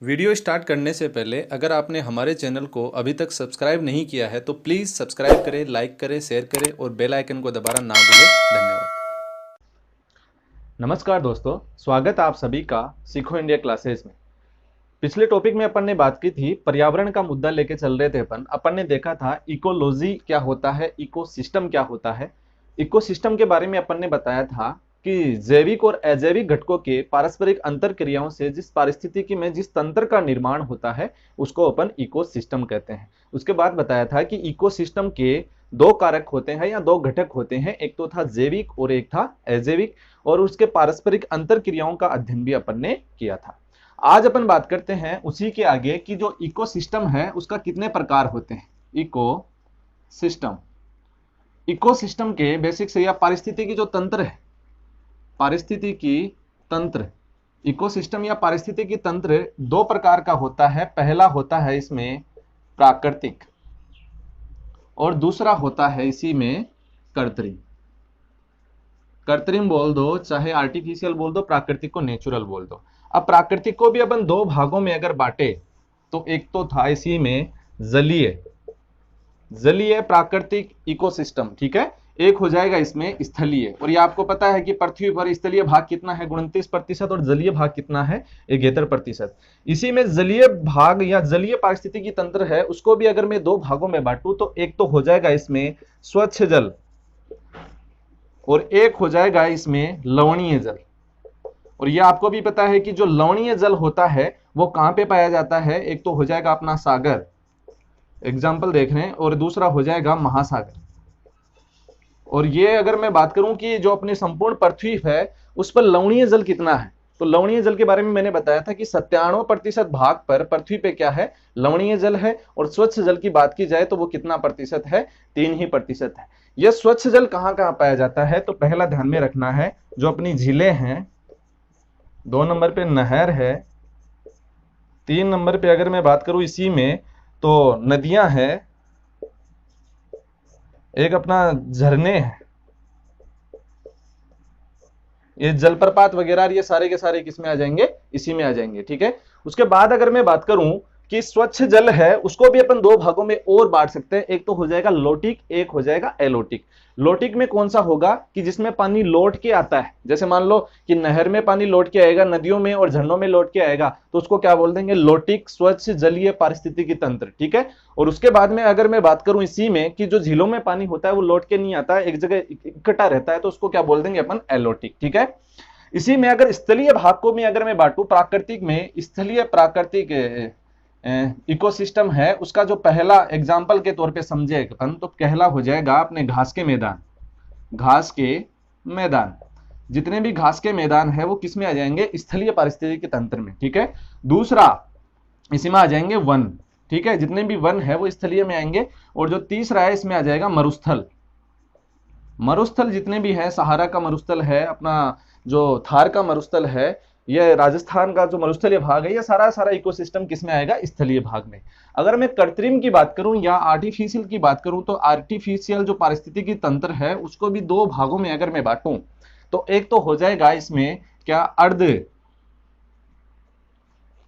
Video start करने से पहले अगर आपने हमारे चैनल को अभी तक सब्सक्राइब नहीं किया है तो प्लीज़ सब्सक्राइब करें, लाइक करें, शेयर करें और बेल आइकन को दबाना ना भूलें। धन्यवाद। नमस्कार दोस्तों, स्वागत है आप सभी का सीखो इंडिया क्लासेस में। पिछले टॉपिक में अपन ने बात की थी, पर्यावरण का मुद्दा लेके चल रहे थे। अपन ने देखा था इकोलॉजी क्या होता है, इकोसिस्टम क्या होता है। इकोसिस्टम के बारे में अपन ने बताया था कि जैविक और अजैविक घटकों के पारस्परिक अंतर क्रियाओं से जिस पारिस्थितिकी में जिस तंत्र का निर्माण होता है उसको अपन इकोसिस्टम कहते हैं। उसके बाद बताया था कि इकोसिस्टम के दो कारक होते हैं या दो घटक होते हैं, एक तो था जैविक और एक था अजैविक, और उसके पारस्परिक अंतर क्रियाओं का अध्ययन भी अपन ने किया था। आज अपन बात करते हैं उसी के आगे कि जो इकोसिस्टम है उसका कितने प्रकार होते हैं। इकोसिस्टम इकोसिस्टम के बेसिक से या पारिस्थितिकी जो तंत्र है, पारिस्थितिकी तंत्र, इकोसिस्टम या पारिस्थितिकी तंत्र दो प्रकार का होता है। पहला होता है इसमें प्राकृतिक और दूसरा होता है इसी में कृत्रिम। कृत्रिम बोल दो चाहे आर्टिफिशियल बोल दो, प्राकृतिक को नेचुरल बोल दो। अब प्राकृतिक को भी अपन दो भागों में अगर बांटे तो एक तो था इसी में जलीय जलीय प्राकृतिक इकोसिस्टम, ठीक है। एक हो जाएगा इसमें स्थलीय, और ये आपको पता है कि पृथ्वी पर स्थलीय भाग कितना है, 29% और जलीय भाग कितना है, 71%। इसी में जलीय भाग या जलीय पारिस्थितिकी तंत्र है, उसको भी अगर मैं दो भागों में बांटू तो एक तो हो जाएगा इसमें स्वच्छ जल और एक हो जाएगा इसमें लवणीय जल। और ये आपको भी पता है कि जो लवणीय जल होता है वो कहां पे पाया जाता है, एक तो हो जाएगा अपना सागर, एग्जाम्पल देख रहे हैं, और दूसरा हो जाएगा महासागर। और ये अगर मैं बात करूं कि जो अपनी संपूर्ण पृथ्वी है उस पर लवणीय जल कितना है, तो लवणीय जल के बारे में मैंने बताया था कि 97% भाग पर पृथ्वी पे क्या है, लवणीय जल है। और स्वच्छ जल की बात की जाए तो वो कितना प्रतिशत है, 3% है। यह स्वच्छ जल कहां कहां पाया जाता है, तो पहला ध्यान में रखना है जो अपनी झीलें हैं, 2 नंबर पे नहर है, 3 नंबर पे अगर मैं बात करूं इसी में तो नदियां हैं, एक अपना झरने हैं, ये जलप्रपात वगैरह ये सारे के सारे किस में आ जाएंगे, इसी में आ जाएंगे, ठीक है। उसके बाद अगर मैं बात करूं कि स्वच्छ जल है उसको भी अपन दो भागों में और बांट सकते हैं, एक तो हो जाएगा लोटिक, एक हो जाएगा एलोटिक। लोटिक में कौन सा होगा कि जिसमें पानी लौट के आता है, जैसे मान लो कि नहर में पानी लौट के आएगा, नदियों में और झरनों में लौट के आएगा, तो उसको क्या बोल देंगे, लोटिक स्वच्छ जलीय पारिस्थितिकी तंत्र, ठीक है। और उसके बाद में अगर मैं बात करूं इसी में कि जो झीलों में पानी होता है वो लौट के नहीं आता, एक जगह इकट्ठा रहता है, तो उसको क्या बोल देंगे अपन, एलोटिक, ठीक है। इसी में अगर स्थलीय भाग को भी अगर मैं बांटू, प्राकृतिक में स्थलीय प्राकृतिक इकोसिस्टम है, उसका जो पहला एग्जाम्पल के तौर पे समझे अपन तो पहला हो जाएगा अपने घास के मैदान। घास के मैदान, जितने भी घास के मैदान है वो किस में आ जाएंगे, स्थलीय पारिस्थितिकी तंत्र में, ठीक है। दूसरा इसी में आ जाएंगे वन, ठीक है, जितने भी वन है वो स्थलीय में आएंगे। और जो तीसरा है इसमें आ जाएगा मरुस्थल। मरुस्थल जितने भी है, सहारा का मरुस्थल है, अपना जो थार का मरुस्थल है, ये राजस्थान का जो मरुस्थलीय भाग है, ये सारा सारा इकोसिस्टम किस में आएगा, स्थलीय भाग में। अगर मैं कृत्रिम की बात करूं या आर्टिफिशियल की बात करूं तो आर्टिफिशियल जो पारिस्थितिकी तंत्र है उसको भी दो भागों में अगर मैं बांटूं तो एक तो हो जाएगा इसमें क्या, अर्ध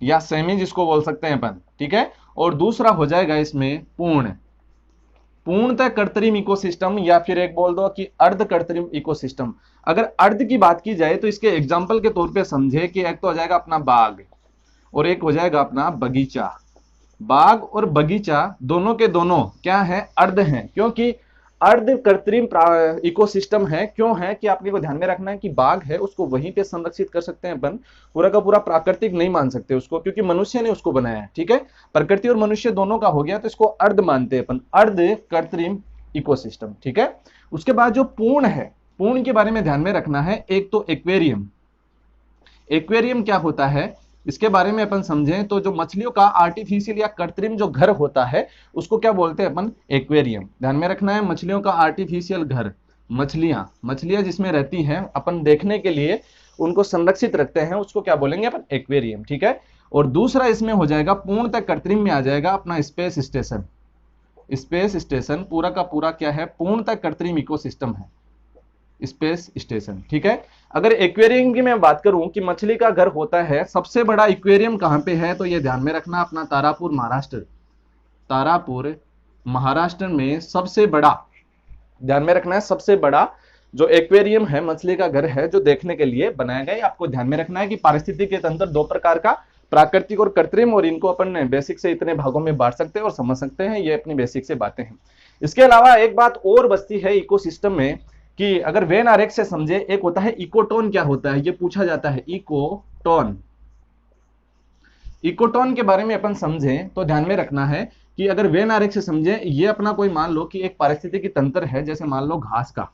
या सेमी जिसको बोल सकते हैं अपन, ठीक है। और दूसरा हो जाएगा इसमें पूर्णतः कृत्रिम इकोसिस्टम, या फिर एक बोल दो कि अर्ध कृत्रिम इकोसिस्टम। अगर अर्ध की बात की जाए तो इसके एग्जाम्पल के तौर पे समझे कि एक तो हो जाएगा अपना बाग और एक हो जाएगा अपना बगीचा। बाग और बगीचा दोनों के दोनों क्या है, अर्ध हैं, क्योंकि अर्ध कृत्रिम इकोसिस्टम है। क्यों है कि आपने को ध्यान में रखना है कि बाग है उसको वहीं पे संरक्षित कर सकते हैं अपन, पूरा का पूरा प्राकृतिक नहीं मान सकते उसको, क्योंकि मनुष्य ने उसको बनाया है, ठीक है। प्रकृति और मनुष्य दोनों का हो गया तो इसको अर्ध मानते हैं अपन, अर्ध कृत्रिम इकोसिस्टम, ठीक है। उसके बाद जो पूर्ण है, पूर्ण के बारे में ध्यान में रखना है, एक तो एक्वेरियम। एक्वेरियम क्या होता है इसके बारे में अपन समझें तो जो मछलियों का आर्टिफिशियल या कृत्रिम जो घर होता है उसको क्या बोलते हैं अपन, एक्वेरियम। ध्यान में रखना है, मछलियों का आर्टिफिशियल घर, मछलियां जिसमें रहती हैं अपन देखने के लिए उनको संरक्षित रखते हैं, उसको क्या बोलेंगे अपन, एक्वेरियम, ठीक है। और दूसरा इसमें हो जाएगा पूर्णतः कृत्रिम में आ जाएगा अपना स्पेस स्टेशन। स्पेस स्टेशन पूरा का पूरा क्या है, पूर्णतः कृत्रिम इकोसिस्टम है। Space station. ठीक है, अगर एक्वेरियम की मैं बात करूं कि मछली का घर होता है, सबसे बड़ा एक्वेरियम कहां पे है, तो ये ध्यान में रखना, अपना तारापुर महाराष्ट्र, तारापुर महाराष्ट्र में सबसे बड़ा, ध्यान में रखना है, सबसे बड़ा जो एक्वेरियम है, मछली का घर है, जो देखने के लिए बनाया गया है। आपको ध्यान में रखना है कि पारिस्थितिकी तंत्र दो प्रकार का, प्राकृतिक और कृत्रिम, और इनको अपन बेसिक से इतने भागों में बांट सकते हैं और समझ सकते हैं, ये अपनी बेसिक से बातें हैं। इसके अलावा एक बात और बचती है इकोसिस्टम में कि अगर वेन आरेख से समझे, एक होता है इकोटोन, क्या होता है ये पूछा जाता है, इकोटोन। इकोटोन के बारे में अपन समझें तो ध्यान में रखना है कि अगर वेन आरेख से समझे, ये अपना कोई मान लो कि एक पारिस्थितिकी तंत्र है, जैसे मान लो घास का,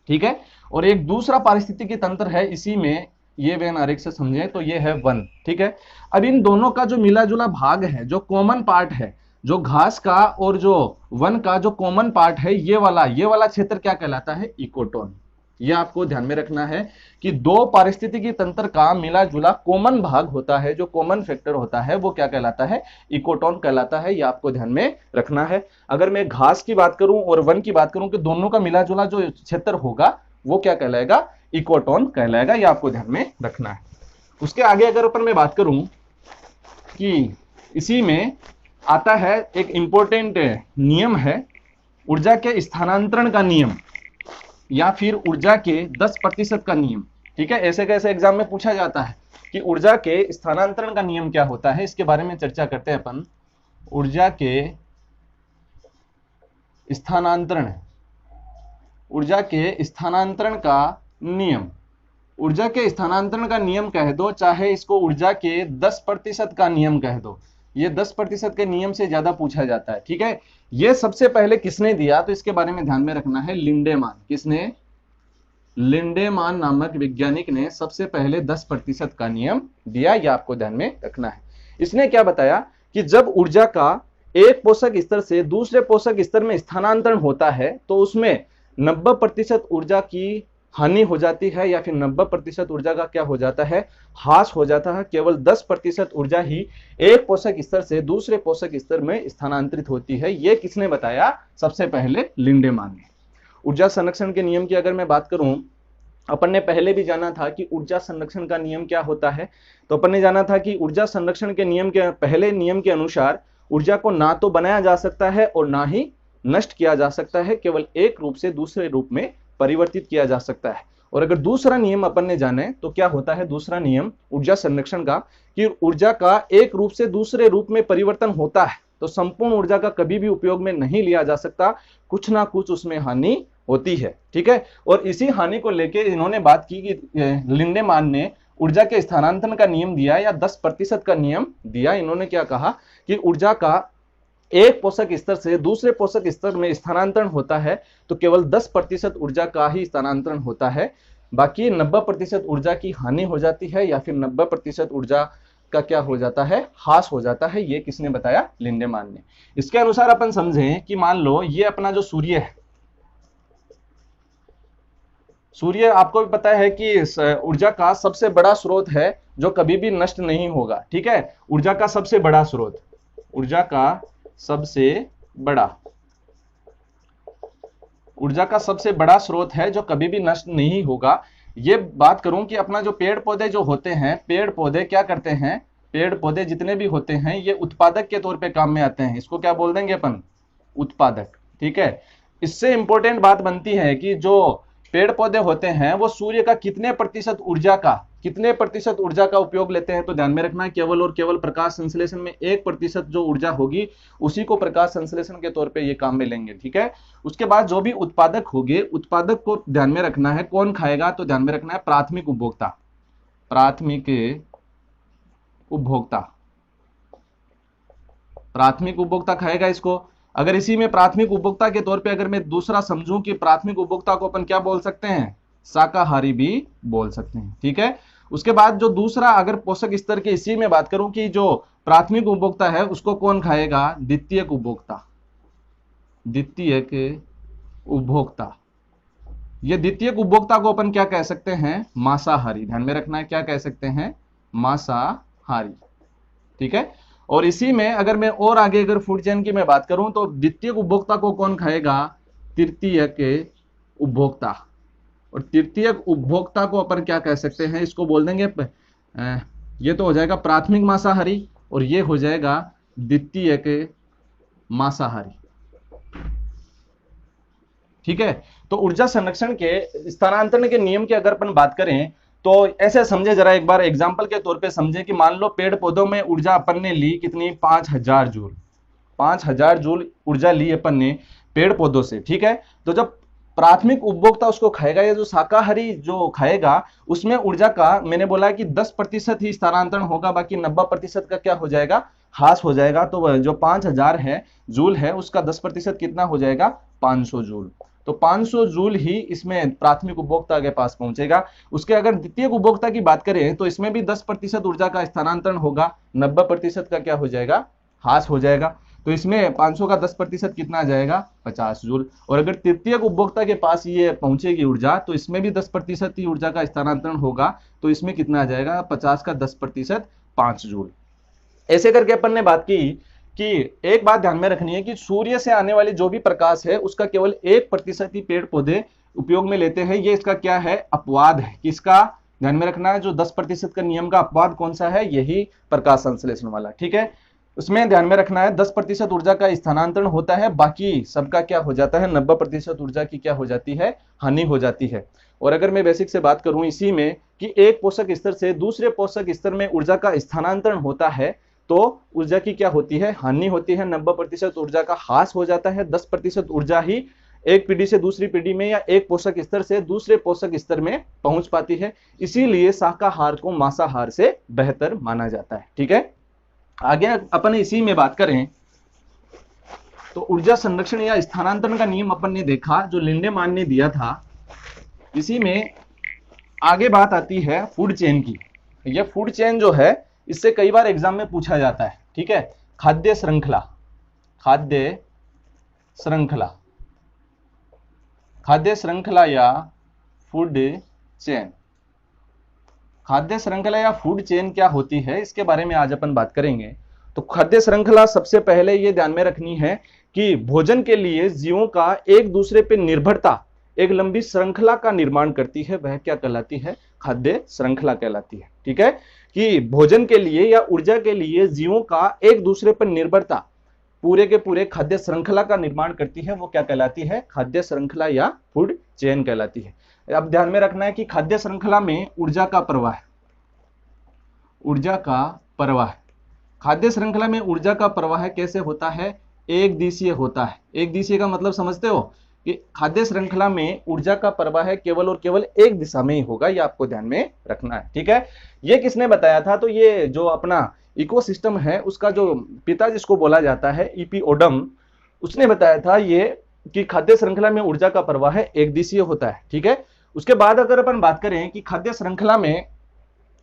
ठीक है, और एक दूसरा पारिस्थितिकी तंत्र है इसी में, ये वेन आरेख से समझे तो ये है वन। ठीक है, अब इन दोनों का जो मिला जुला भाग है, जो कॉमन पार्ट है, जो घास का और जो वन का जो कॉमन पार्ट है, ये वाला क्षेत्र क्या कहलाता है, इकोटोन। ये आपको ध्यान में रखना है कि दो पारिस्थितिकी तंत्र का मिला जुला कॉमन भाग होता है, जो कॉमन फैक्टर होता है, वो क्या कहलाता है, इकोटोन कहलाता है। ये आपको ध्यान में रखना है। अगर मैं घास की बात करूं और वन की बात करूं कि दोनों का मिला जुला जो क्षेत्र होगा वो क्या कहलाएगा, इकोटोन कहलाएगा। ये आपको ध्यान में रखना है। उसके आगे अगर ऊपर मैं बात करूं कि इसी में आता है एक इंपॉर्टेंट नियम है, ऊर्जा के स्थानांतरण का नियम, या फिर ऊर्जा के 10% का नियम। ठीक है, ऐसे कैसे एग्जाम में पूछा जाता है कि ऊर्जा के स्थानांतरण का नियम क्या होता है, इसके बारे में चर्चा करते हैं अपन। ऊर्जा के स्थानांतरण, ऊर्जा के स्थानांतरण का नियम, ऊर्जा के स्थानांतरण का नियम कह दो, चाहे इसको ऊर्जा के 10% का नियम कह दो, ये 10% के नियम से ज्यादा पूछा जाता है। ठीक है, ये सबसे पहले किसने दिया, तो इसके बारे में ध्यान में रखना है, लिंडेमान। किसने, लिंडेमान नामक वैज्ञानिक ने सबसे पहले 10% का नियम दिया। यह आपको ध्यान में रखना है। इसने क्या बताया कि जब ऊर्जा का एक पोषक स्तर से दूसरे पोषक स्तर में स्थानांतरण होता है तो उसमें 90% ऊर्जा की हानि हो जाती है, या फिर 90% ऊर्जा का क्या हो जाता है, ह्रास हो जाता है। केवल 10% ऊर्जा ही एक पोषक स्तर से दूसरे पोषक स्तर में स्थानांतरित होती है। यह किसने बताया, सबसे पहले लिंडेमान ने। ऊर्जा संरक्षण के नियम की अगर मैं बात करूं, अपन ने पहले भी जाना था कि ऊर्जा संरक्षण का नियम क्या होता है। तो अपन ने जाना था कि ऊर्जा संरक्षण के नियम के पहले नियम के अनुसार ऊर्जा को ना तो बनाया जा सकता है और ना ही नष्ट किया जा सकता है, केवल एक रूप से दूसरे रूप में परिवर्तित किया जा सकता है। और अगर दूसरा नियम अपन ने जाने तो क्या होता है, दूसरा नियम ऊर्जा संरक्षण का, कि ऊर्जा का एक रूप से दूसरे रूप में परिवर्तन होता है तो संपूर्ण ऊर्जा का कभी भी उपयोग में नहीं लिया जा सकता, कुछ ना कुछ उसमें हानि होती है। ठीक है, और इसी हानि को लेकर इन्होंने बात की कि लिंडेमान ने ऊर्जा के स्थानांतरण का नियम दिया या 10% का नियम दिया। इन्होंने क्या कहा कि ऊर्जा का एक पोषक स्तर से दूसरे पोषक स्तर में स्थानांतरण होता है तो केवल 10% ऊर्जा का ही स्थानांतरण होता है, बाकी 90% ऊर्जा की हानि हो जाती है, या फिर 90% ऊर्जा का क्या हो जाता है, ह्रास हो जाता है। ये किसने बताया, लिंडेमान ने। इसके अनुसार अपन समझें कि मान लो ये अपना जो सूर्य है, सूर्य आपको भी पता है कि ऊर्जा का सबसे बड़ा स्रोत है जो कभी भी नष्ट नहीं होगा। ठीक है, ऊर्जा का सबसे बड़ा स्रोत, ऊर्जा का सबसे बड़ा, ऊर्जा का सबसे बड़ा स्रोत है जो कभी भी नष्ट नहीं होगा। ये बात करूं कि अपना जो पेड़ पौधे जो होते हैं, पेड़ पौधे क्या करते हैं, पेड़ पौधे जितने भी होते हैं ये उत्पादक के तौर पे काम में आते हैं। इसको क्या बोल देंगे अपन, उत्पादक। ठीक है, इससे इंपॉर्टेंट बात बनती है कि जो पेड़ पौधे होते हैं वो सूर्य का कितने प्रतिशत ऊर्जा का उपयोग लेते हैं, तो ध्यान में रखना है केवल और केवल प्रकाश संश्लेषण में 1% जो ऊर्जा होगी उसी को प्रकाश संश्लेषण के तौर पे ये काम में लेंगे। ठीक है, उसके बाद जो भी उत्पादक होंगे, उत्पादक को ध्यान में रखना है कौन खाएगा, तो ध्यान में रखना है प्राथमिक उपभोक्ता, प्राथमिक उपभोक्ता, प्राथमिक उपभोक्ता खाएगा इसको। अगर इसी में प्राथमिक उपभोक्ता के तौर पे अगर मैं दूसरा समझूं कि प्राथमिक उपभोक्ता को अपन क्या बोल सकते हैं, शाकाहारी भी बोल सकते हैं। ठीक है, उसके बाद जो दूसरा अगर पोषक स्तर के इसी में बात करूं कि जो प्राथमिक उपभोक्ता है उसको कौन खाएगा, द्वितीयक उपभोक्ता, द्वितीयक उपभोक्ता। ये द्वितीयक उपभोक्ता को अपन क्या कह सकते हैं, मांसाहारी। ध्यान में रखना है, क्या कह सकते हैं, मांसाहारी। ठीक है, और इसी में अगर मैं और आगे अगर फूड चेन की मैं बात करूं तो द्वितीयक उपभोक्ता को कौन खाएगा, तृतीयक उपभोक्ता। और तृतीयक उपभोक्ता को अपन क्या कह सकते हैं, इसको बोल देंगे ये तो हो जाएगा प्राथमिक मांसाहारी और ये हो जाएगा द्वितीयक मांसाहारी। ठीक है, तो ऊर्जा संरक्षण के स्थानांतरण के नियम की अगर अपन बात करें तो ऐसे समझे, जरा एक बार एग्जांपल के तौर पे समझे कि मान लो पेड़ पौधों में ऊर्जा अपन ने ली कितनी, 5000 जूल, 5000 जूल ऊर्जा ली अपन ने पेड़ पौधों से। ठीक है, तो जब प्राथमिक उपभोक्ता उसको खाएगा या जो शाकाहारी जो खाएगा उसमें ऊर्जा का मैंने बोला कि 10% ही स्थानांतरण होगा, बाकी 90% का क्या हो जाएगा, ह्रास हो जाएगा। तो जो 5000 है जूल है उसका 10% कितना हो जाएगा, 500 जूल। तो 500 जूल ही इसमें प्राथमिक उपभोक्ता के पास पहुंचेगा। उसके अगर द्वितीय उपभोक्ता की बात करें तो इसमें भी 10% ऊर्जा का स्थानांतरण होगा, 90% का क्या हो जाएगा, ह्रास हो जाएगा। तो इसमें 500 का 10% कितना आ जाएगा, 50 जूल। और अगर तृतीय उपभोक्ता के पास ये पहुंचेगी ऊर्जा तो इसमें भी 10% ही ऊर्जा का स्थानांतरण होगा, तो इसमें कितना आ जाएगा, 50 का 10%, 5 जूल। ऐसे करके अपन ने बात की कि एक बात ध्यान में रखनी है कि सूर्य से आने वाली जो भी प्रकाश है उसका केवल 1% ही पेड़ पौधे उपयोग में लेते हैं। ये इसका क्या है, अपवाद है। किसका ध्यान में रखना है, जो 10% का नियम का अपवाद कौन सा है, यही प्रकाश संश्लेषण वाला। ठीक है, उसमें ध्यान में रखना है 10% ऊर्जा का स्थानांतरण होता है, बाकी सबका क्या हो जाता है, 90% ऊर्जा की क्या हो जाती है, हानि हो जाती है। और अगर मैं बेसिक से बात करूं इसी में कि एक पोषक स्तर से दूसरे पोषक स्तर में ऊर्जा का स्थानांतरण होता है तो ऊर्जा की क्या होती है, हानि होती है, 90% ऊर्जा का ह्रास हो जाता है, 10% ऊर्जा ही एक पीढ़ी से दूसरी पीढ़ी में या एक पोषक स्तर से दूसरे पोषक स्तर में पहुंच पाती है। इसीलिए शाकाहार को मांसाहार से बेहतर माना जाता है। ठीक है, आगे अपन इसी में बात करें तो ऊर्जा संरक्षण या स्थानांतरण का नियम अपन ने देखा जो लिंडेमान ने दिया था। इसी में आगे बात आती है फूड चेन की। यह फूड चेन जो है इससे कई बार एग्जाम में पूछा जाता है। ठीक है, खाद्य श्रृंखला, खाद्य श्रृंखला, खाद्य श्रृंखला या फूड चेन। खाद्य श्रृंखला या फूड चेन क्या होती है इसके बारे में आज अपन बात करेंगे। तो खाद्य श्रृंखला सबसे पहले ये ध्यान में रखनी है कि भोजन के लिए जीवों का एक दूसरे पर निर्भरता एक लंबी श्रृंखला का निर्माण करती है, वह क्या कहलाती है, खाद्य श्रृंखला कहलाती है। ठीक है, कि भोजन के लिए या ऊर्जा के लिए जीवों का एक दूसरे पर निर्भरता पूरे के पूरे खाद्य श्रृंखला का निर्माण करती है, वो क्या कहलाती है, खाद्य श्रृंखला या फूड चेन कहलाती है। अब ध्यान में रखना है कि खाद्य श्रृंखला में ऊर्जा का प्रवाह, ऊर्जा का प्रवाह, खाद्य श्रृंखला में ऊर्जा का प्रवाह कैसे होता है, एक दिशीय होता है। एक दिशीय का मतलब समझते हो कि खाद्य श्रृंखला में ऊर्जा का प्रवाह केवल और केवल एक दिशा में ही होगा, ये आपको ध्यान में रखना है। ठीक है, ये किसने बताया था, तो ये जो अपना इकोसिस्टम है उसका जो पिता जिसको बोला जाता है ईपी ओडम, उसने बताया था ये कि खाद्य श्रृंखला में ऊर्जा का प्रवाह एक दिशीय होता है। ठीक है, उसके बाद अगर अपन बात करें कि खाद्य श्रृंखला में,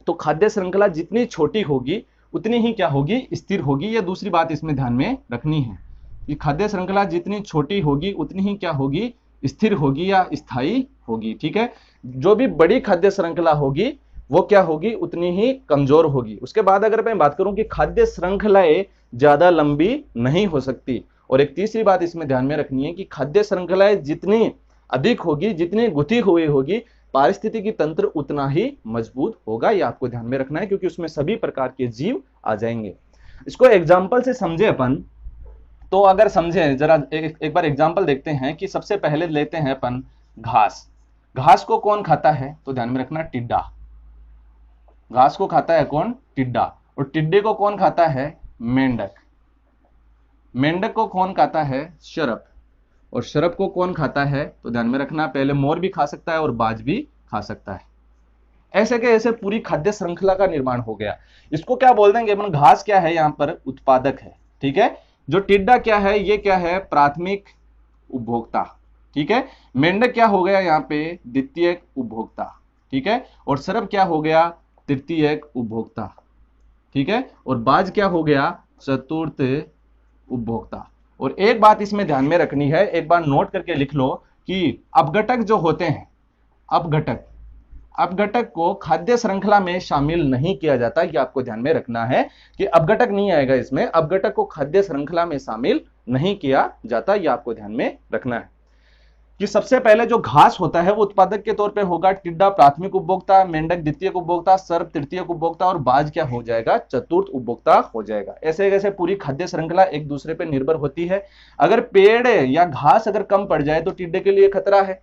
तो खाद्य श्रृंखला जितनी छोटी होगी उतनी ही क्या होगी, स्थिर होगी। ये दूसरी बात इसमें ध्यान में रखनी है कि खाद्य श्रृंखला जितनी छोटी होगी उतनी ही क्या होगी, स्थिर होगी या स्थायी होगी। ठीक है, जो भी बड़ी खाद्य श्रृंखला होगी वो क्या होगी, उतनी ही कमजोर होगी। उसके बाद अगर मैं बात करूं कि खाद्य श्रृंखलाएं ज्यादा लंबी नहीं हो सकती। और एक तीसरी बात इसमें ध्यान में रखनी है कि खाद्य श्रृंखलाएं जितनी अधिक होगी, जितनी गुथी हुई होगी, पारिस्थितिकी तंत्र उतना ही मजबूत होगा। ये आपको ध्यान में रखना है क्योंकि उसमें सभी प्रकार के जीव आ जाएंगे। इसको एग्जाम्पल से समझे अपन, तो अगर समझे जरा एक बार एग्जाम्पल देखते हैं कि सबसे पहले लेते हैं अपन घास। घास को कौन खाता है, तो ध्यान में रखना टिड्डा। घास को खाता है कौन, टिड्डा। और टिड्डे को कौन खाता है, मेंढक। मेंढक को कौन खाता है, शरप। और शरप को कौन खाता है, तो ध्यान में रखना पहले मोर भी खा सकता है और बाज भी खा सकता है। ऐसे के ऐसे पूरी खाद्य श्रृंखला का निर्माण हो गया। इसको क्या बोल देंगे अपन, घास क्या है यहाँ पर, उत्पादक है। ठीक है, जो टिड्डा क्या है, ये क्या है, प्राथमिक उपभोक्ता। ठीक है, मेंढक क्या हो गया यहाँ पे, द्वितीयक उपभोक्ता। ठीक है, और शरप क्या हो गया, तृतीयक उपभोक्ता। ठीक है, और बाज क्या हो गया, चतुर्थ उपभोक्ता। और एक बात इसमें ध्यान में रखनी है, एक बार नोट करके लिख लो कि अपघटक जो होते हैं, अपघटक को खाद्य श्रृंखला में शामिल नहीं किया जाता। ये आपको ध्यान में रखना है कि अपघटक नहीं आएगा इसमें, अपघटक को खाद्य श्रृंखला में शामिल नहीं किया जाता। ये आपको ध्यान में रखना है। कि सबसे पहले जो घास होता है वो उत्पादक के तौर पे होगा टिड्डा प्राथमिक उपभोक्ता, मेंढक द्वितीयक उपभोक्ता, सर्प तृतीयक उपभोक्ता और बाज क्या हो जाएगा, चतुर्थ उपभोक्ता हो जाएगा। ऐसे कैसे पूरी खाद्य श्रृंखला एक दूसरे पे निर्भर होती है। अगर पेड़ या घास अगर कम पड़ जाए तो टिड्डे के लिए खतरा है,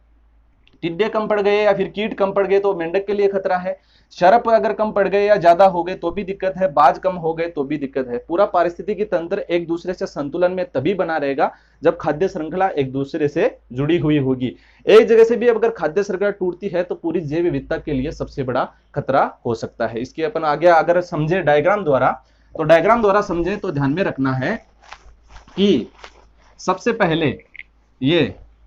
टिड्डे कम पड़ गए या फिर कीट कम पड़ गए तो मेंढक के लिए खतरा है, शरप अगर कम पड़ गए या ज्यादा हो गए तो भी दिक्कत है, बाज कम हो गए तो भी दिक्कत है। पूरा पारिस्थितिकी तंत्र एक दूसरे से संतुलन में तभी बना रहेगा जब खाद्य श्रृंखला एक दूसरे से जुड़ी हुई होगी। एक जगह से भी अगर खाद्य श्रृंखला टूटती है तो पूरी जैव विविधता के लिए सबसे बड़ा खतरा हो सकता है। इसकी अपन आगे अगर समझे डायग्राम द्वारा, तो डायग्राम द्वारा समझे तो ध्यान में रखना है कि सबसे पहले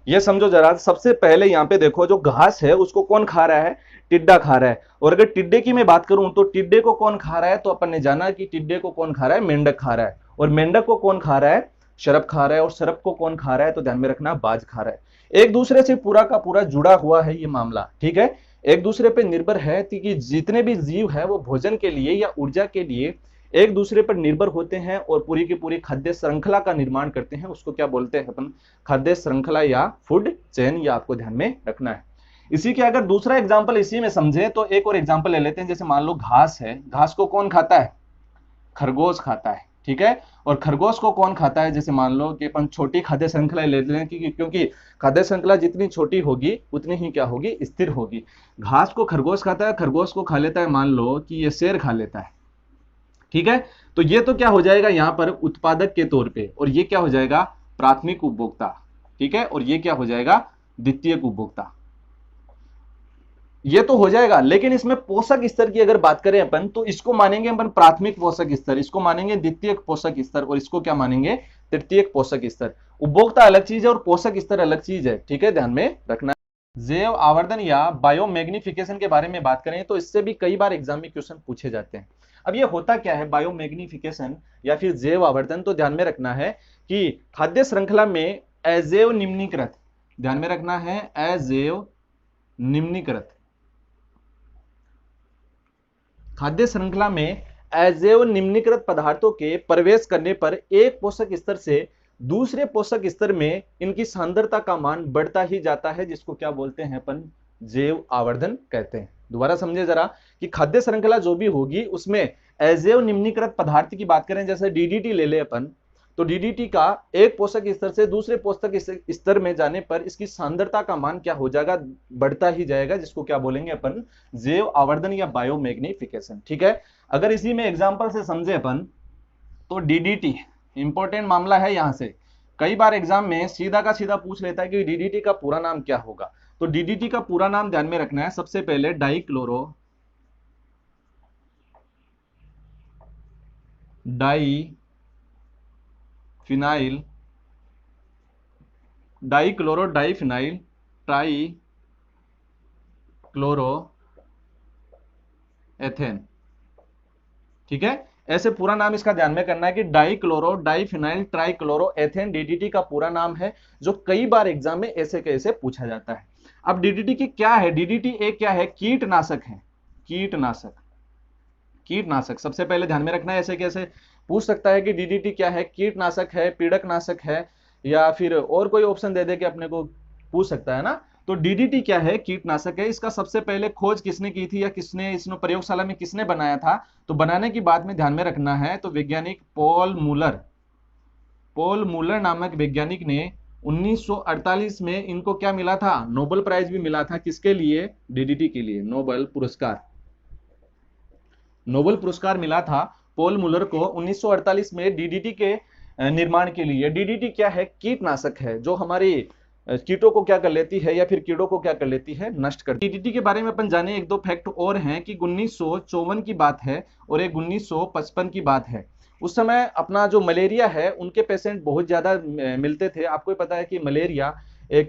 ये समझो जरा, सबसे पहले यहां पे देखो जो घास है उसको कौन खा रहा है, टिड्डा खा रहा है। और अगर टिड्डे की मैं बात करूं तो टिड्डे को कौन खा रहा है, तो अपन ने जाना कि टिड्डे को कौन खा रहा है, मेंढक खा रहा है। और मेंढक को कौन खा रहा है, शरप खा रहा है। और शरप को कौन खा रहा है, तो ध्यान में रखना बाज खा रहा है। एक दूसरे से पूरा का पूरा जुड़ा हुआ है ये मामला, ठीक है, एक दूसरे पे निर्भर है कि जितने भी जीव है वो भोजन के लिए या ऊर्जा के लिए एक दूसरे पर निर्भर होते हैं और पूरी की पूरी खाद्य श्रृंखला का निर्माण करते हैं। उसको क्या बोलते हैं अपन, खाद्य श्रृंखला या फूड चेन, या आपको ध्यान में रखना है। इसी के अगर दूसरा एग्जांपल इसी में समझे तो एक और एग्जांपल ले लेते हैं। जैसे मान लो घास है, घास को कौन खाता है, खरगोश खाता है, ठीक है। और खरगोश को कौन खाता है, जैसे मान लो कि अपन छोटी खाद्य श्रृंखला ले लें क्योंकि खाद्य श्रृंखला जितनी छोटी होगी उतनी ही क्या होगी, स्थिर होगी। घास को खरगोश खाता है, खरगोश को खा लेता है मान लो कि ये शेर खा लेता है, ठीक है। तो ये तो क्या हो जाएगा यहां पर उत्पादक के तौर पे, और ये क्या हो जाएगा, प्राथमिक उपभोक्ता, ठीक है। और ये क्या हो जाएगा, द्वितीयक उपभोक्ता। ये तो हो जाएगा, लेकिन इसमें पोषक स्तर की अगर बात करें अपन तो इसको मानेंगे अपन प्राथमिक पोषक स्तर, इसको मानेंगे द्वितीयक पोषक स्तर, और इसको क्या मानेंगे, तृतीयक पोषक स्तर। उपभोक्ता अलग चीज है और पोषक स्तर अलग चीज है, ठीक है, ध्यान में रखना। जैव आवर्धन या बायोमैग्निफिकेशन के बारे में बात करें तो इससे भी कई बार एग्जाम में क्वेश्चन पूछे जाते हैं। अब ये होता क्या है बायोमैग्निफिकेशन या फिर जैव आवर्धन, तो ध्यान में रखना है कि खाद्य श्रृंखला में अजैव निम्नीकृत, ध्यान में रखना है, अजैव निम्नीकृत, खाद्य श्रृंखला में अजैव निम्नीकृत पदार्थों के प्रवेश करने पर एक पोषक स्तर से दूसरे पोषक स्तर में इनकी सांद्रता का मान बढ़ता ही जाता है, जिसको क्या बोलते हैं अपन, जैव आवर्धन कहते हैं। दोबारा समझे जरा कि खाद्य श्रृंखला जो भी होगी उसमें अजैव निम्नीकृत पदार्थ की बात करें, जैसे डीडीटी ले ले अपन, तो डीडीटी का एक पोषक स्तर से दूसरे पोषक स्तर में जाने पर इसकी सांद्रता का मान क्या हो जाएगा, बढ़ता ही जाएगा, जिसको क्या बोलेंगे अपन, जैव आवर्धन या बायोमैग्निफिकेशन, ठीक है। अगर इसी में एग्जांपल से समझे अपन तो डीडीटी इंपॉर्टेंट मामला है। यहां से कई बार एग्जाम में सीधा का सीधा पूछ लेता है कि डीडीटी का पूरा नाम क्या होगा। तो डीडीटी का पूरा नाम ध्यान में रखना है, सबसे पहले डाइक्लोरोडाइफिनाइल ट्राइक्लोरोएथेन, ठीक है। ऐसे पूरा नाम इसका ध्यान में करना है कि डाइक्लोरोडाइफिनाइल ट्राइक्लोरोएथेन डीडीटी का पूरा नाम है, जो कई बार एग्जाम में ऐसे कैसे पूछा जाता है। अब डीडीटी की क्या है, डीडीटी एक क्या है, कीटनाशक है, कीटनाशक सबसे पहले ध्यान में रखना है। ऐसे कैसे पूछ सकता है कि डीडीटी क्या है, कीटनाशक है, पीड़कनाशक है, या फिर और कोई ऑप्शन दे दे कि अपने को पूछ सकता है ना। तो डीडीटी क्या है, कीटनाशक है। इसका सबसे पहले खोज किसने की थी या किसने इसने प्रयोगशाला में किसने बनाया था, तो बनाने की बात में ध्यान में रखना है तो वैज्ञानिक पॉल मूलर नामक वैज्ञानिक ने 1948 में इनको क्या मिला था, नोबेल प्राइज भी मिला था। किसके लिए, डीडीटी के लिए नोबेल पुरस्कार मिला था पॉल मूलर को 1948 में डीडीटी के निर्माण के लिए। डीडीटी क्या है, कीटनाशक है जो हमारी कीटों को क्या कर लेती है या फिर कीड़ों को क्या कर लेती है, नष्ट कर। डीडीटी के बारे में अपन जाने एक दो फैक्ट और हैं कि 1954 की बात है और एक 1955 की बात है। उस समय अपना जो मलेरिया है उनके पेशेंट बहुत ज्यादा मिलते थे। आपको पता है कि मलेरिया एक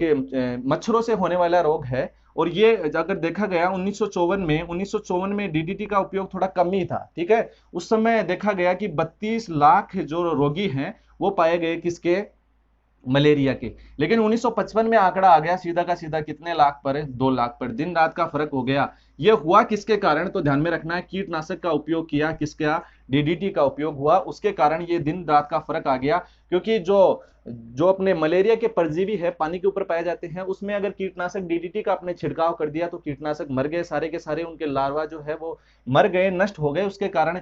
मच्छरों से होने वाला रोग है, और ये अगर देखा गया 1954 में डीडीटी का उपयोग थोड़ा कम ही था, ठीक है। उस समय देखा गया कि 32 लाख जो रोगी हैं वो पाए गए किसके, मलेरिया के। लेकिन 1955 में आंकड़ा आ गया सीधा का सीधा कितने लाख पर, 2 लाख पर। दिन रात का फर्क हो गया। ये हुआ किसके कारण, तो ध्यान में रखना है, कीटनाशक का उपयोग किया, किसका, डीडीटी का उपयोग हुआ, उसके कारण ये दिन रात का फर्क आ गया। क्योंकि जो जो अपने मलेरिया के परजीवी है पानी के ऊपर पाए जाते हैं, उसमें अगर कीटनाशक डीडीटी का आपने छिड़काव कर दिया तो कीटनाशक मर गए सारे के सारे, उनके लार्वा जो है वो मर गए, नष्ट हो गए, उसके कारण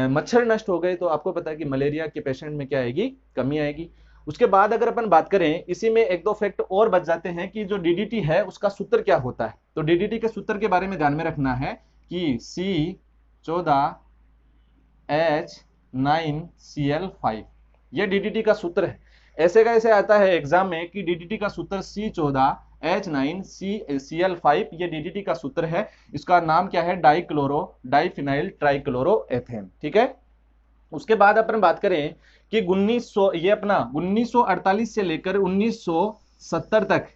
मच्छर नष्ट हो गए। तो आपको पता है कि मलेरिया के पेशेंट में क्या आएगी, कमी आएगी। उसके बाद अगर अपन बात करें, इसी में एक दो फैक्ट और बच जाते हैं कि जो डीडीटी है उसका सूत्र क्या होता है। तो डीडीटी के सूत्र के बारे में ध्यान में रखना है कि C14H9Cl5, ये डीडीटी का सूत्र है। ऐसे का ऐसे आता है एग्जाम में कि डीडीटी का सूत्र C14H9Cl5, ये डीडीटी का सूत्र है। इसका नाम क्या है, डाइफिनाइल ट्राइक्लोरोएथेन, ठीक है। उसके बाद अपन बात करें कि 1948 से लेकर 1970 तक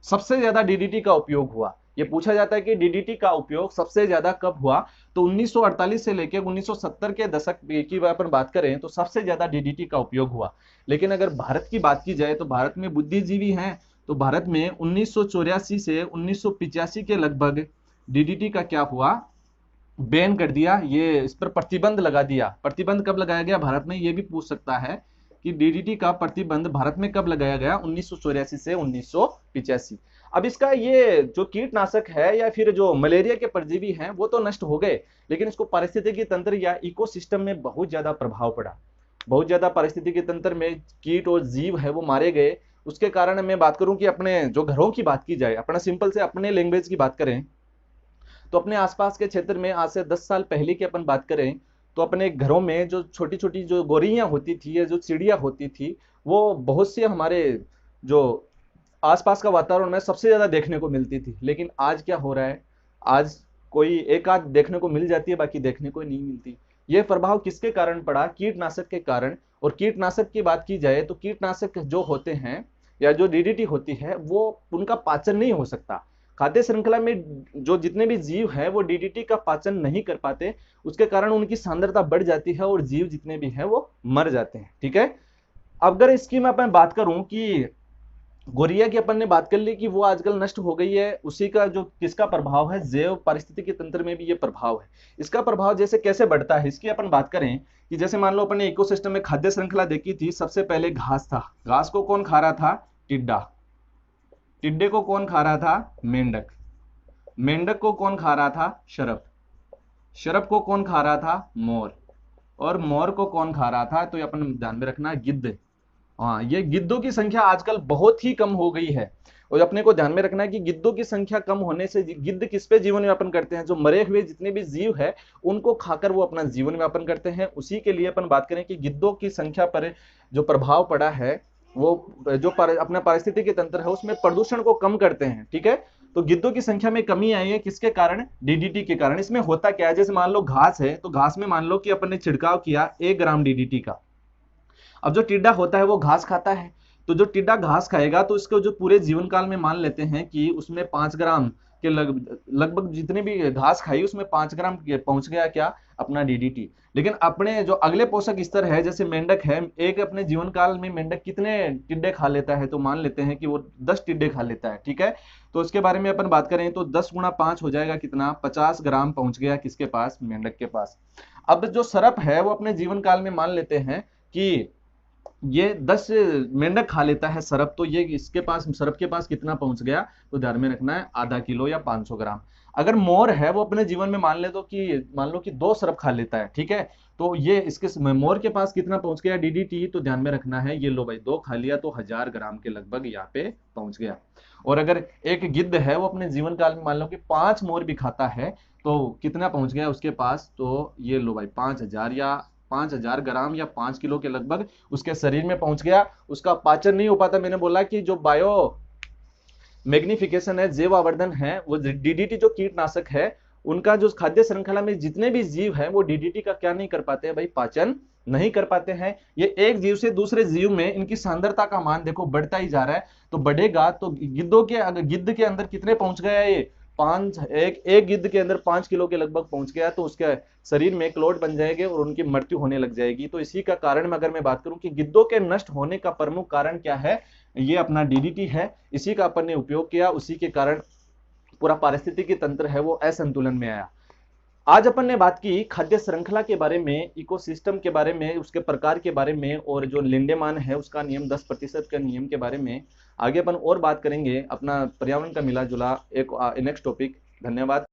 सबसे ज्यादा डीडीटी का उपयोग हुआ। ये पूछा जाता है कि डीडीटी का उपयोग सबसे ज्यादा कब हुआ, तो 1948 से लेकर 1970 के दशक की अपन बात करें तो सबसे ज्यादा डीडीटी का उपयोग हुआ। लेकिन अगर भारत की बात की जाए तो भारत में बुद्धिजीवी हैं, तो भारत में 1984 से 1985 के लगभग डीडीटी का क्या हुआ, बैन कर दिया, ये इस पर प्रतिबंध लगा दिया। प्रतिबंध कब लगाया गया भारत में, ये भी पूछ सकता है कि डीडीटी का प्रतिबंध भारत में कब लगाया गया, 1984 से 1985। अब इसका ये जो कीटनाशक है या फिर जो मलेरिया के परजीवी हैं वो तो नष्ट हो गए, लेकिन इसको पारिस्थितिकी तंत्र या इकोसिस्टम में बहुत ज्यादा प्रभाव पड़ा। बहुत ज्यादा पारिस्थितिकी तंत्र में कीट और जीव है वो मारे गए। उसके कारण मैं बात करूं कि अपने जो घरों की बात की जाए, अपना सिंपल से अपने लैंग्वेज की बात करें, तो अपने आसपास के क्षेत्र में आज से 10 साल पहले की अपन बात करें तो अपने घरों में जो छोटी छोटी जो गोरियां होती थी या जो चिड़िया होती थी, वो बहुत से हमारे जो आसपास का वातावरण में सबसे ज्यादा देखने को मिलती थी। लेकिन आज क्या हो रहा है, आज कोई एक आध देखने को मिल जाती है, बाकी देखने को नहीं मिलती। ये प्रभाव किसके कारण पड़ा, कीटनाशक के कारण। और कीटनाशक की बात की जाए तो कीटनाशक जो होते हैं या जो डीडीटी होती है वो उनका पाचन नहीं हो सकता। खाद्य श्रृंखला में जो जितने भी जीव हैं वो डीडीटी का पाचन नहीं कर पाते, उसके कारण उनकी सांद्रता बढ़ जाती है और जीव जितने भी हैं वो मर जाते हैं, ठीक है। अगर इसकी मैं अपन बात करूं कि गोरिया की अपन ने बात कर ली कि वो आजकल नष्ट हो गई है, उसी का जो किसका प्रभाव है, जैव पारिस्थितिकी तंत्र में भी ये प्रभाव है। इसका प्रभाव जैसे कैसे बढ़ता है इसकी अपन बात करें कि जैसे मान लो अपन ने इकोसिस्टम में खाद्य श्रृंखला देखी थी, सबसे पहले घास था। घास को कौन खा रहा था, टिड्डा। टिड्डे को कौन खा रहा था, मेंढक। मेंढक को कौन खा रहा था, शरप। शरप को कौन खा रहा था, मोर। और मोर को कौन खा रहा था, तो ये अपन ध्यान में रखना, गिद्ध। हाँ, ये गिद्धों की संख्या आजकल बहुत ही कम हो गई है। और अपने को ध्यान में रखना है कि गिद्धों की संख्या कम होने से, गिद्ध किस पे जीवन यापन करते हैं, जो मरे हुए जितने भी जीव है उनको खाकर वो अपना जीवन यापन करते हैं। उसी के लिए अपन बात करें कि गिद्धों की संख्या पर जो प्रभाव पड़ा है वो जो अपना पारिस्थितिकी तंत्र है उसमें प्रदूषण को कम करते हैं, ठीक है। तो गिद्धों की संख्या में कमी आई है, किसके कारण, डीडीटी के कारण। इसमें होता क्या है, जैसे मान लो घास है, तो घास में मान लो कि अपन ने छिड़काव किया 1 ग्राम डीडीटी का। अब जो टिड्डा होता है वो घास खाता है, तो जो टिड्डा घास खाएगा तो इसको जो पूरे जीवन काल में मान लेते हैं कि उसमें 5 ग्राम के लगभग जितनी भी घास खाई उसमें 5 ग्राम पहुंच गया क्या, अपना डीडीटी। लेकिन अपने जो अगले पोषक स्तर है, जैसे मेंढक है, एक अपने जीवन काल में मेंढक कितने टिड्डे खा लेता है, तो मान लेते हैं कि वो 10 टिड्डे खा लेता है, ठीक है। तो इसके बारे में अपन बात करें तो 10 गुणा 5 हो जाएगा कितना, 50 ग्राम पहुंच गया किसके पास, मेंढक के पास। अब जो सरप है वो अपने जीवन काल में मान लेते हैं कि ये 10 मेंढक खा लेता है सरप, तो ये इसके पास, सरप के पास कितना पहुंच गया, तो ध्यान में रखना है आधा किलो या 500 ग्राम। अगर मोर है वो अपने जीवन में मान लो कि 2 सरप खा लेता है, ठीक है, तो ये इसके मोर के पास कितना पहुंच गया डीडीटी, तो ध्यान में रखना है, ये लो भाई 2 खा लिया तो 1000 ग्राम के लगभग यहाँ पे पहुंच गया। और अगर एक गिद्ध है वो अपने जीवन काल में मान लो कि 5 मोर भी खाता है, तो कितना पहुंच गया उसके पास, तो ये लो भाई 5000 ग्राम या 5 किलो के लगभग उसके शरीर में पहुंच गया। उसका पाचन नहीं हो पाता। मैंने बोला कि जो बायो मैग्निफिकेशन है, जैव आवर्धन है, वो डीडीटी जो कीटनाशक है उनका जो खाद्य श्रृंखला में जितने भी जीव हैं वो डीडीटी का क्या नहीं कर पाते हैं भाई, पाचन नहीं कर पाते हैं। ये एक जीव से दूसरे जीव में इनकी सांद्रता का मान देखो बढ़ता ही जा रहा है। तो बढ़ेगा तो गिद्ध के अंदर कितने पहुंच गया, ये एक गिद्ध के अंदर 5 किलो के लगभग पहुंच गया तो उसके शरीर में क्लोट बन जाएंगे और उनकी मृत्यु होने लग जाएगी। तो इसी का कारण में अगर मैं बात करूं कि गिद्धों के नष्ट होने का प्रमुख कारण क्या है, ये अपना डीडीटी है। इसी का अपन ने उपयोग किया, उसी के कारण पूरा पारिस्थितिकी तंत्र है वो असंतुलन में आया। आज अपन ने बात की खाद्य श्रृंखला के बारे में, इकोसिस्टम के बारे में, उसके प्रकार के बारे में, और जो लिंडेमान है उसका नियम 10% के नियम के बारे में। आगे अपन और बात करेंगे अपना पर्यावरण का मिला जुला एक नेक्स्ट टॉपिक। धन्यवाद।